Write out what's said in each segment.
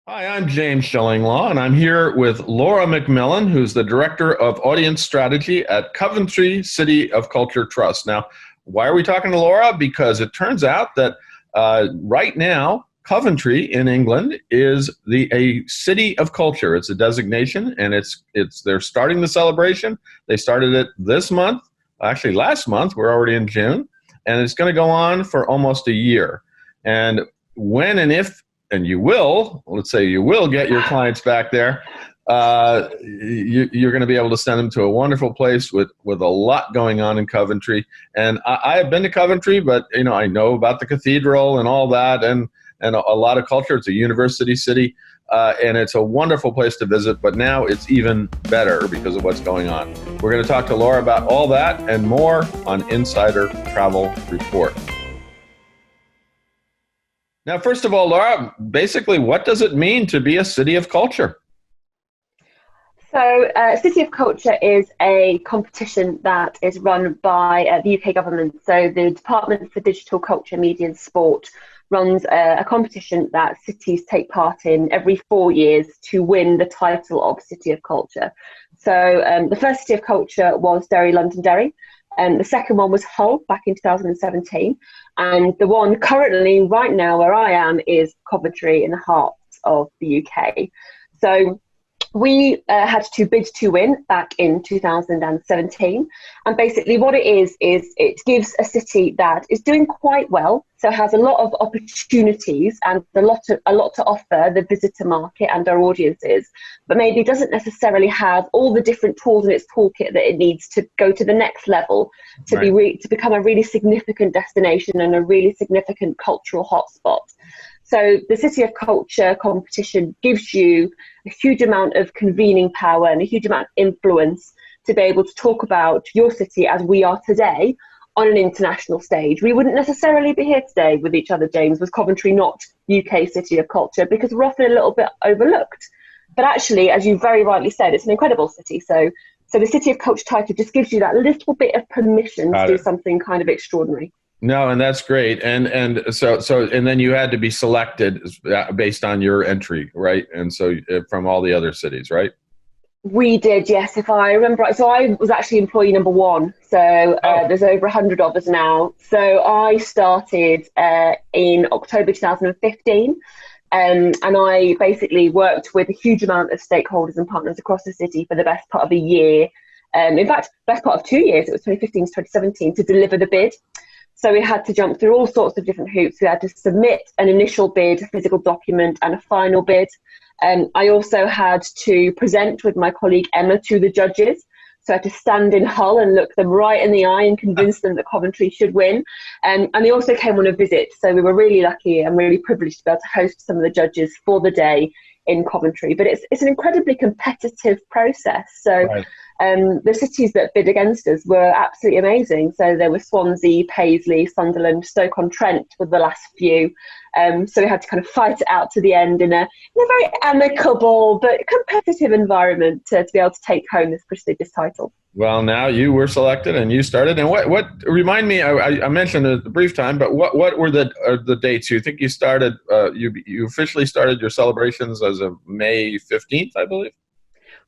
Hi, I'm James Shillinglaw, and I'm here with Laura McMillan, who's the Director of Audience Strategy at Coventry City of Culture Trust. Now, why are we talking to Laura? Because it turns out that right now, Coventry in England is a city of culture. It's a designation, and they're starting the celebration. They started it this month, actually last month. We're already in June, and it's going to go on for almost a year. And when and if you will, let's say you will get your clients back there, you're going to be able to send them to a wonderful place with a lot going on in Coventry. And I have been to Coventry, but I know about the cathedral and all that, and a lot of culture. It's a university city, and it's a wonderful place to visit. But now it's even better because of what's going on. We're going to talk to Laura about all that and more on Insider Travel Report. Now, first of all, Laura, basically, what does it mean to be a city of culture? So, City of Culture is a competition that is run by the UK government. So, the Department for Digital Culture, Media and Sport runs a competition that cities take part in every 4 years to win the title of City of Culture. So, the first City of Culture was Derry, Londonderry. The second one was Hull back in 2017. And the one currently, right now, where I am, is Coventry in the heart of the UK. So we had to bid to win back in 2017. And basically what it is it gives a city that is doing quite well, so has a lot of opportunities and a lot to offer the visitor market and our audiences, but maybe doesn't necessarily have all the different tools in its toolkit that it needs to go to the next level, to to become a really significant destination and a really significant cultural hotspot. So the City of Culture competition gives you a huge amount of convening power and a huge amount of influence to be able to talk about your city as we are today on an international stage. We wouldn't necessarily be here today with each other, James, was Coventry not UK City of Culture, because we're often a little bit overlooked. But actually, as you very rightly said, it's an incredible city. So the City of Culture title just gives you that little bit of permission to do something kind of extraordinary. No, and that's great. And so then you had to be selected based on your entry, right? And so from all the other cities, right? We did, yes, if I remember right. So I was actually employee number one. So there's over 100 of us now. So I started in October 2015. And I basically worked with a huge amount of stakeholders and partners across the city for the best part of a year. In fact, best part of 2 years, it was 2015 to 2017, to deliver the bid. So we had to jump through all sorts of different hoops. We had to submit an initial bid, a physical document, and a final bid. I also had to present with my colleague Emma to the judges. So I had to stand in Hull and look them right in the eye and convince them that Coventry should win. And they also came on a visit. So we were really lucky and really privileged to be able to host some of the judges for the day in Coventry. But it's an incredibly competitive process. So. Right. The cities that bid against us were absolutely amazing. So there were Swansea, Paisley, Sunderland, Stoke-on-Trent were the last few. So we had to kind of fight it out to the end in a very amicable but competitive environment to be able to take home this prestigious title. Well, now you were selected and you started. And what remind me? I mentioned it a brief time, but what were the dates? You think you started? You officially started your celebrations as of May 15th, I believe.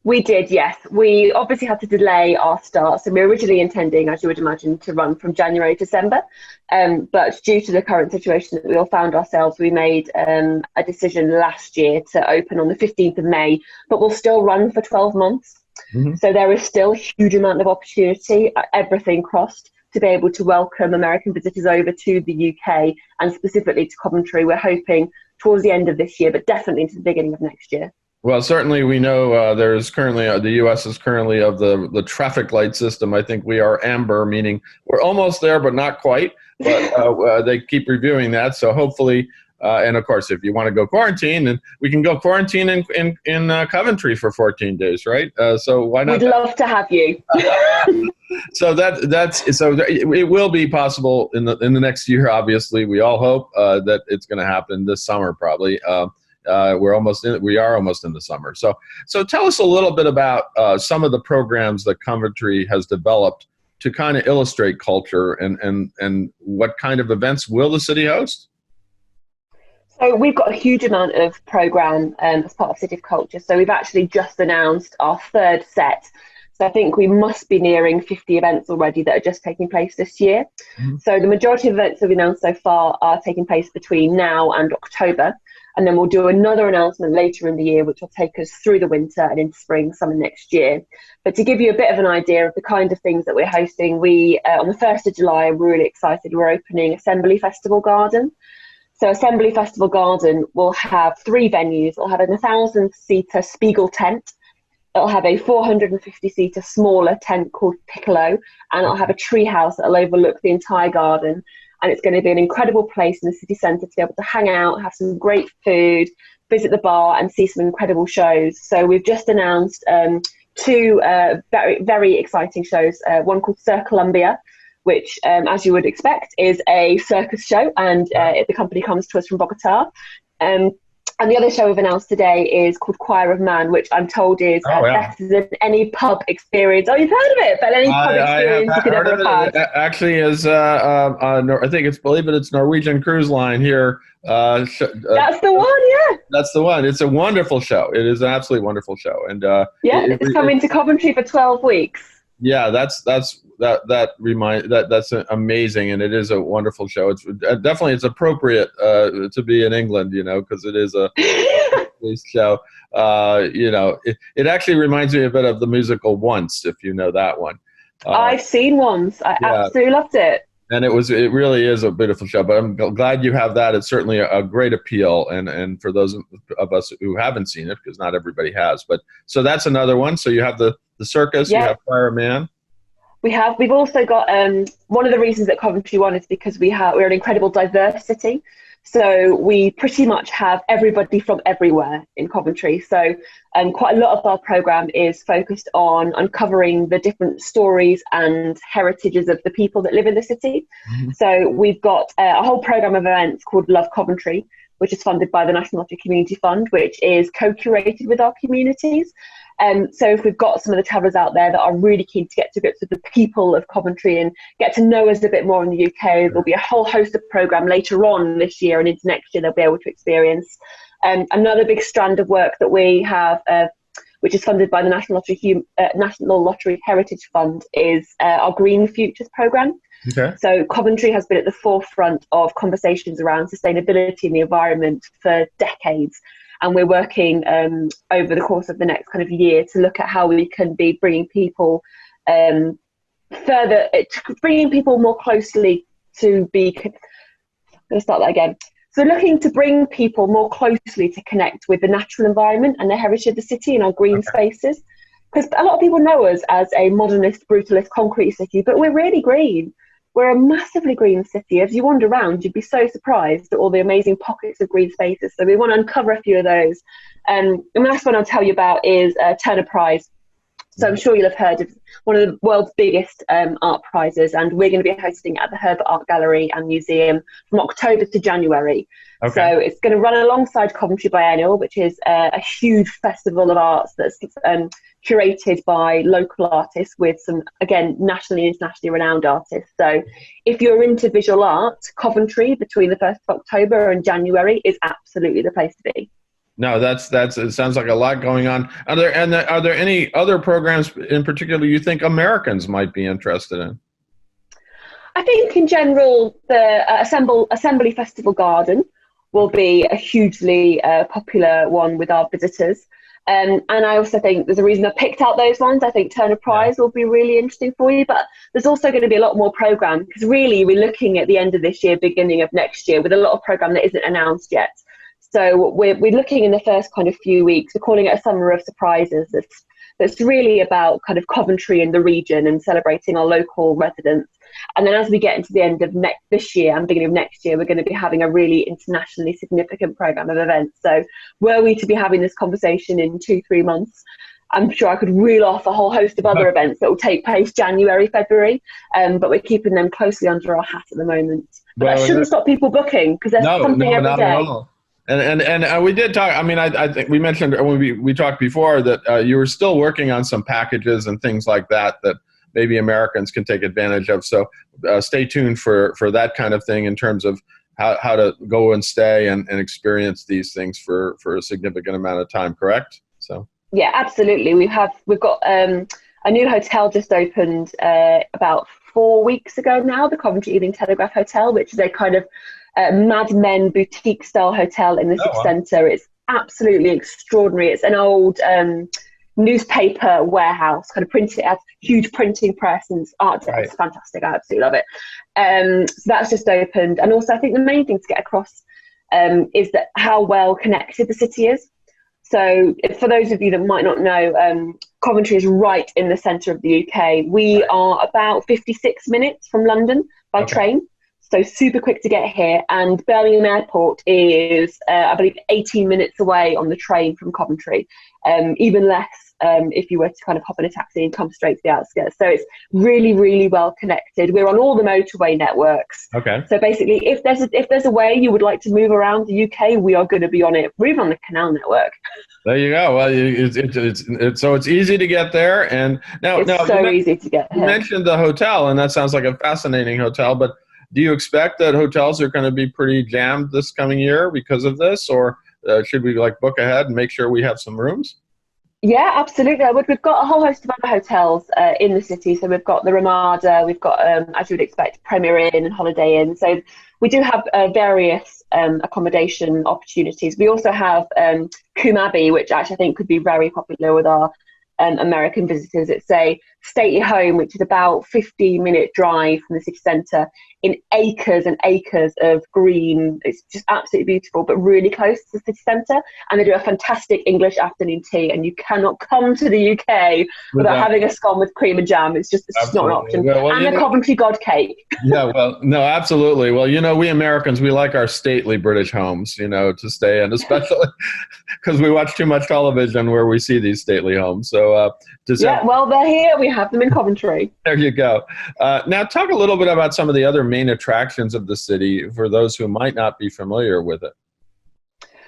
We did, yes. We obviously had to delay our start. So we were originally intending, as you would imagine, to run from January to December. But due to the current situation that we all found ourselves, we made a decision last year to open on the 15th of May, but we'll still run for 12 months. Mm-hmm. So there is still a huge amount of opportunity, everything crossed, to be able to welcome American visitors over to the UK and specifically to Coventry. We're hoping towards the end of this year, but definitely into the beginning of next year. Well, certainly we know there's currently, the U.S. is currently of the traffic light system. I think we are amber, meaning we're almost there, but not quite. But they keep reviewing that. So hopefully, and of course, if you want to go quarantine, then we can go quarantine in Coventry for 14 days, right? So why not? We'd love to have you. So it will be possible in the next year. Obviously, we all hope that it's going to happen this summer, probably. We are almost in the summer. So tell us a little bit about some of the programs that Coventry has developed to kind of illustrate culture and what kind of events will the city host? So we've got a huge amount of programme as part of City of Culture. So we've actually just announced our third set. So I think we must be nearing 50 events already that are just taking place this year. Mhm. So the majority of events that we've announced so far are taking place between now and October. And then we'll do another announcement later in the year, which will take us through the winter and into spring, summer next year. But to give you a bit of an idea of the kind of things that we're hosting, we on the 1st of July, we're really excited. We're opening Assembly Festival Garden. So Assembly Festival Garden will have three venues. It'll have a 1,000-seater Spiegel tent. It'll have a 450-seater smaller tent called Piccolo, and it'll have a tree house that'll overlook the entire garden. And it's going to be an incredible place in the city centre to be able to hang out, have some great food, visit the bar, and see some incredible shows. So we've just announced two very, very exciting shows. One called Sir Columbia, which, as you would expect, is a circus show, and the company comes to us from Bogota. And the other show we've announced today is called Choir of Man, which I'm told is better than any pub experience. Oh, you've heard of it, but any pub experience you could ever have had. Actually, is I think it's Norwegian Cruise Line here. That's the one, yeah. That's the one. It's a wonderful show. It is an absolutely wonderful show, and it's coming to Coventry for 12 weeks. Yeah, that's amazing, and it is a wonderful show. It's definitely it's appropriate to be in England, because it is a show. It actually reminds me a bit of the musical Once, if you know that one. I've seen Once. I absolutely loved it. And it really is a beautiful show. But I'm glad you have that. It's certainly a great appeal, and for those of us who haven't seen it, because not everybody has. But so that's another one. So you have the circus. You have Choir of Man. We've also got one of the reasons that Coventry won is because we're an incredible diverse city. So we pretty much have everybody from everywhere in Coventry. So quite a lot of our programme is focused on uncovering the different stories and heritages of the people that live in the city. Mm-hmm. So we've got a whole programme of events called Love Coventry, which is funded by the National Lottery Community Fund, which is co-curated with our communities. So if we've got some of the travellers out there that are really keen to get to grips with the people of Coventry and get to know us a bit more in the UK, there'll be a whole host of programme later on this year and into next year they'll be able to experience. Another big strand of work that we have, which is funded by the National Lottery Heritage Fund, is our Green Futures programme. Okay. So Coventry has been at the forefront of conversations around sustainability and the environment for decades. And we're working over the course of the next kind of year to look at how we can be bringing people more closely to be. I'm going to start that again. So looking to bring people more closely to connect with the natural environment and the heritage of the city and our green spaces. Because a lot of people know us as a modernist, brutalist, concrete city, but we're really green. We're a massively green city. As you wander around, you'd be so surprised at all the amazing pockets of green spaces. So we want to uncover a few of those. The last one I'll tell you about is Turner Prize. So I'm sure you'll have heard of one of the world's biggest art prizes, and we're going to be hosting it at the Herbert Art Gallery and Museum from October to January. Okay. So it's going to run alongside Coventry Biennial, which is a huge festival of arts that's curated by local artists with some, again, nationally and internationally renowned artists. So if you're into visual art, Coventry between the 1st of October and January is absolutely the place to be. No, it sounds like a lot going on. Are there any other programs in particular you think Americans might be interested in? I think in general, the Assembly Festival Garden will be a hugely popular one with our visitors. And I also think there's a reason I picked out those ones. I think Turner Prize will be really interesting for you, but there's also going to be a lot more programme, because really we're looking at the end of this year, beginning of next year, with a lot of programme that isn't announced yet. So we're looking in the first kind of few weeks, we're calling it a summer of surprises. That's really about kind of Coventry and the region and celebrating our local residents. And then as we get into the end of this year and beginning of next year, we're going to be having a really internationally significant programme of events. So were we to be having this conversation in 2-3 months, I'm sure I could reel off a whole host of other events that will take place January, February, but we're keeping them closely under our hat at the moment. But that shouldn't stop people booking, because there's something every day. At all. And we did talk. I mean, I think we mentioned when we talked before that you were still working on some packages and things like that maybe Americans can take advantage of. So stay tuned for that kind of thing in terms of how to go and stay and experience these things for a significant amount of time, correct? So Yeah, absolutely. We've got a new hotel just opened about 4 weeks ago now, the Coventry Evening Telegraph Hotel, which is a kind of Mad Men boutique style hotel in the city centre. It's absolutely extraordinary. It's an old newspaper warehouse, kind of printed. It has huge printing press and art. Right. It's fantastic. I absolutely love it. So that's just opened. And also, I think the main thing to get across is that how well connected the city is. So for those of you that might not know, Coventry is right in the centre of the UK. We are about 56 minutes from London by train, so super quick to get here. And Birmingham Airport is, I believe, 18 minutes away on the train from Coventry, even less if you were to kind of hop in a taxi and come straight to the outskirts. So it's really, really well connected. We're on all the motorway networks. Okay. So basically, if there's a way you would like to move around the UK, we are going to be on it. We're even on the canal network. There you go. Well, it's easy to get there, and now easy to get. You mentioned the hotel, and that sounds like a fascinating hotel. But do you expect that hotels are going to be pretty jammed this coming year because of this, or should we book ahead and make sure we have some rooms? Yeah, absolutely. We've got a whole host of other hotels in the city. So we've got the Ramada, we've got, as you would expect, Premier Inn and Holiday Inn. So we do have various accommodation opportunities. We also have Coombe Abbey, which actually I think could be very popular with our American visitors. It's a stately home, which is about 15-minute drive from the city centre, in acres and acres of green. It's just absolutely beautiful, but really close to the city centre. And they do a fantastic English afternoon tea, and you cannot come to the UK without having a scone with cream and jam. It's just not an option. Well, and a Coventry God cake. Yeah, well, no, absolutely. Well, we Americans, we like our stately British homes, to stay in, especially because we watch too much television where we see these stately homes. So, well, they're here. We have them in Coventry. There you go. Now, talk a little bit about some of the other main attractions of the city for those who might not be familiar with it.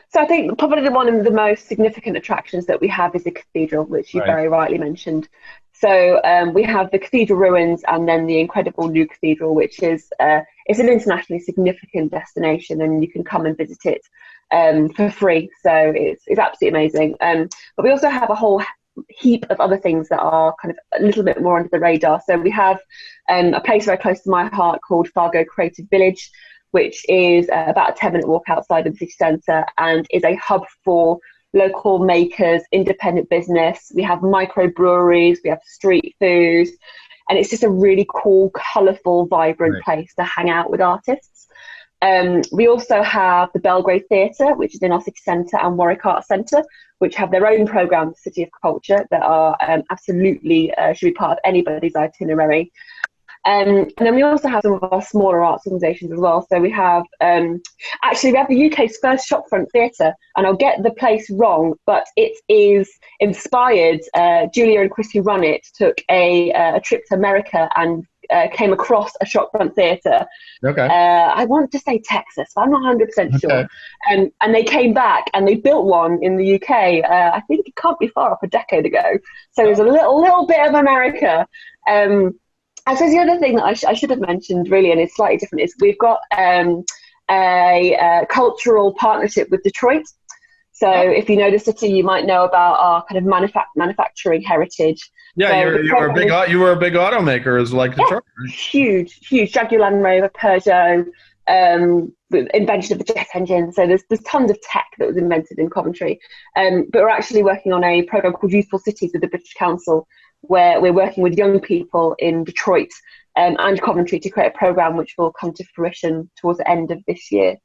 So I think probably one of the most significant attractions that we have is the cathedral, which you very rightly mentioned. So we have the cathedral ruins and then the incredible new cathedral, which is it's an internationally significant destination, and you can come and visit it for free. So it's absolutely amazing. But we also have a whole heap of other things that are kind of a little bit more under the radar. So we have a place very close to my heart called Fargo Creative Village, which is about a 10-minute walk outside of the city centre and is a hub for local makers, independent business. We have microbreweries, we have street food, and it's just a really cool, colourful, vibrant place to hang out with artists. We also have the Belgrave Theatre, which is in our city centre, and Warwick Arts Centre, which have their own programme, City of Culture, that are absolutely should be part of anybody's itinerary. And then we also have some of our smaller arts organisations as well. So we have actually we have the UK's first shopfront theatre, and I'll get the place wrong, but it is inspired. Julia and Chris, who run it, took a trip to America and came across a shopfront theatre. Okay. I want to say Texas, but I'm not 100% sure. And they came back and they built one in the UK. I think it can't be far off a decade ago. So there's a little bit of America. I suppose the other thing that I should have mentioned, really, and it's slightly different, is we've got a cultural partnership with Detroit. So if you know the city, you might know about our kind of manufacturing heritage. Yeah, so you were a big automaker, like Detroit. Huge. Jaguar, Land Rover, Peugeot, invention of the jet engine. So there's tons of tech that was invented in Coventry. But we're actually working on a program called Youthful Cities with the British Council, where we're working with young people in Detroit and Coventry to create a program which will come to fruition towards the end of this year.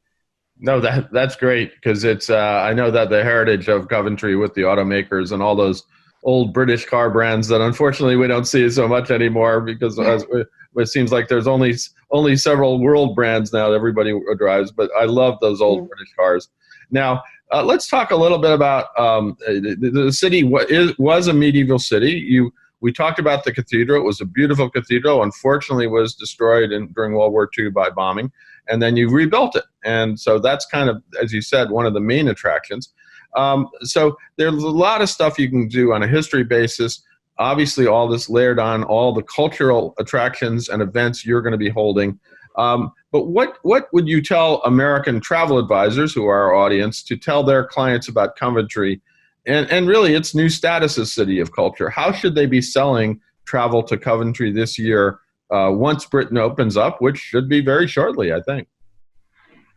No, that's great, because it's I know that the heritage of Coventry with the automakers and all those old British car brands that unfortunately we don't see so much anymore, because it seems like there's only several world brands now that everybody drives. But I love those old British cars. Now, let's talk a little bit about the city. Was a medieval city. We talked about the cathedral. It was a beautiful cathedral. Unfortunately, was destroyed during World War II by bombing, and then you rebuilt it. And so that's kind of, as you said, one of the main attractions. So there's a lot of stuff you can do on a history basis. Obviously, all this layered on all the cultural attractions and events you're going to be holding. But what would you tell American travel advisors, who are our audience, to tell their clients about Coventry and really its new status as City of Culture? How should they be selling travel to Coventry this year once Britain opens up, which should be very shortly, I think?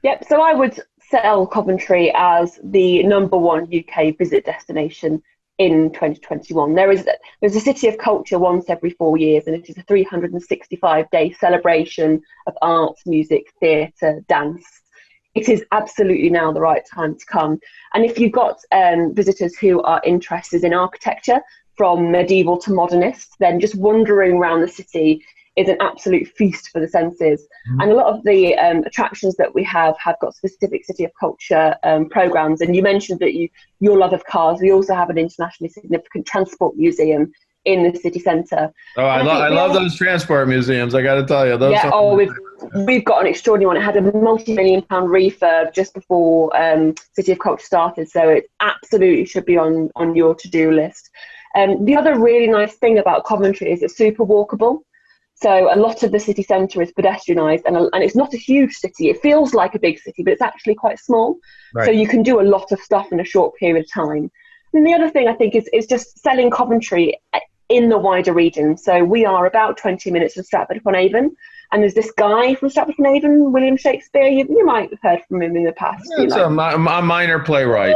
Yep, so I would sell Coventry as the #1 UK visit destination in 2021. There's a City of Culture once every 4 years, and it is a 365-day celebration of arts, music, theatre, dance. It is absolutely now the right time to come. And if you've got visitors who are interested in architecture, from medieval to modernist, then just wandering around the city is an absolute feast for the senses. Mm-hmm. And a lot of the attractions that we have got specific City of Culture programs. And you mentioned that your love of cars. We also have an internationally significant transport museum in the city centre. Oh, I love those transport museums, I got to tell you. We've got an extraordinary one. It had a multi-million-pound refurb just before City of Culture started, so it absolutely should be on your to-do list. The other really nice thing about Coventry is it's super walkable. So a lot of the city centre is pedestrianised, and it's not a huge city. It feels like a big city, but it's actually quite small. Right. So you can do a lot of stuff in a short period of time. And the other thing I think is just selling Coventry in the wider region. So we are about 20 minutes from Stratford-upon-Avon. And there's this guy from Stratford-upon-Avon, William Shakespeare. You might have heard from him in the past. It's a minor playwright.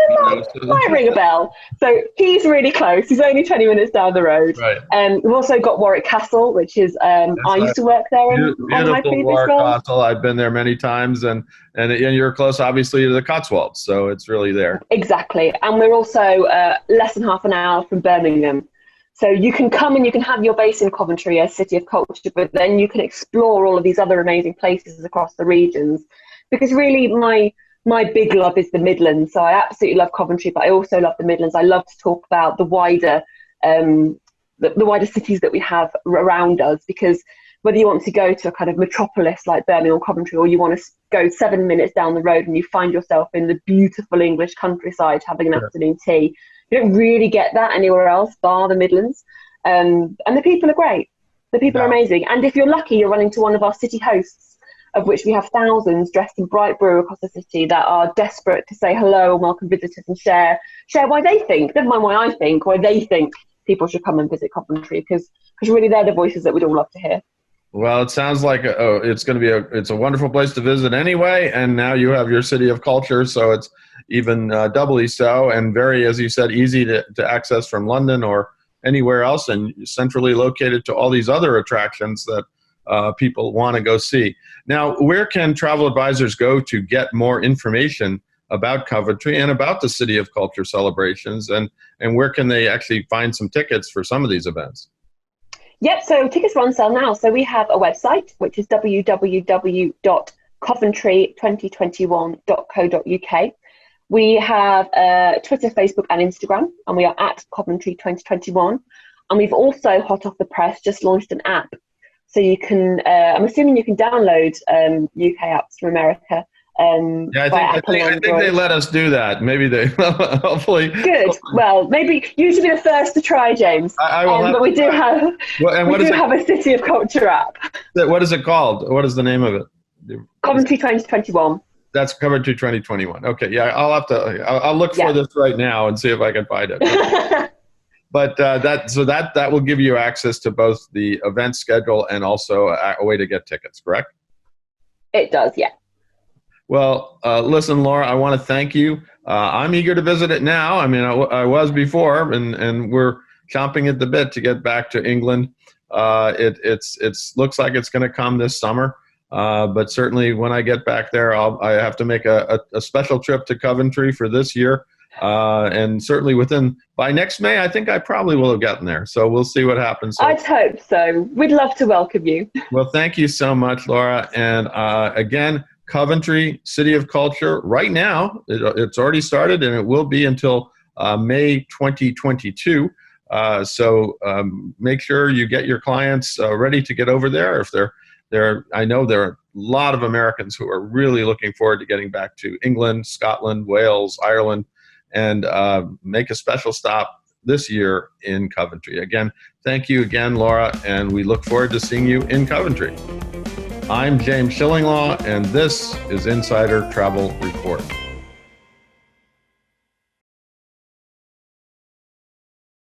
Might ring a bell. So he's really close. He's only 20 minutes down the road. Right. We've also got Warwick Castle, which is I used to work there on my previous Warwick role. Castle. I've been there many times, and you're close, obviously, to the Cotswolds, so it's really there. Exactly. And we're also less than half an hour from Birmingham. So you can come and you can have your base in Coventry as City of Culture, but then you can explore all of these other amazing places across the regions. Because really my big love is the Midlands. So I absolutely love Coventry, but I also love the Midlands. I love to talk about the wider cities that we have around us, because whether you want to go to a kind of metropolis like Birmingham or Coventry, or you want to go 7 minutes down the road and you find yourself in the beautiful English countryside having an afternoon tea, you don't really get that anywhere else bar the Midlands. And the people are great. The people are amazing. And if you're lucky, you're running to one of our city hosts, of which we have thousands dressed in bright blue across the city that are desperate to say hello and welcome visitors and share why they think, never mind why they think people should come and visit Coventry, because really they're the voices that we'd all love to hear. Well, it sounds like it's going to be it's a wonderful place to visit anyway, and now you have your City of Culture, so it's even doubly so, and very, as you said, easy to access from London or anywhere else, and centrally located to all these other attractions that people want to go see. Now, where can travel advisors go to get more information about Coventry and about the City of Culture celebrations, and where can they actually find some tickets for some of these events? Yep, so tickets are on sale now. So we have a website, which is www.coventry2021.co.uk. We have Twitter, Facebook and Instagram, and we are at Coventry 2021. And we've also, hot off the press, just launched an app. So you can, I'm assuming you can download UK apps from America. I think they let us do that. Maybe they, hopefully. Good. Well, maybe you should be the first to try, James. But we do have a City of Culture app. What is it called? What is the name of it? Coventry 2021. That's Coventry 2021. Okay, yeah, I'll look for this right now and see if I can find it. But that will give you access to both the event schedule and also a way to get tickets, correct? It does, yeah. Well, listen, Laura, I want to thank you. I'm eager to visit it now. I mean, I was before, and we're chomping at the bit to get back to England. It looks like it's going to come this summer, but certainly when I get back there, I have to make a special trip to Coventry for this year. And certainly by next May, I think I probably will have gotten there. So we'll see what happens. I'd hope so. We'd love to welcome you. Well, thank you so much, Laura. And again, Coventry, City of Culture, right now, it's already started and it will be until May 2022. So make sure you get your clients ready to get over there. If I know there are a lot of Americans who are really looking forward to getting back to England, Scotland, Wales, Ireland, and make a special stop this year in Coventry. Again, thank you again, Laura, and we look forward to seeing you in Coventry. I'm James Shillinglaw, and this is Insider Travel Report.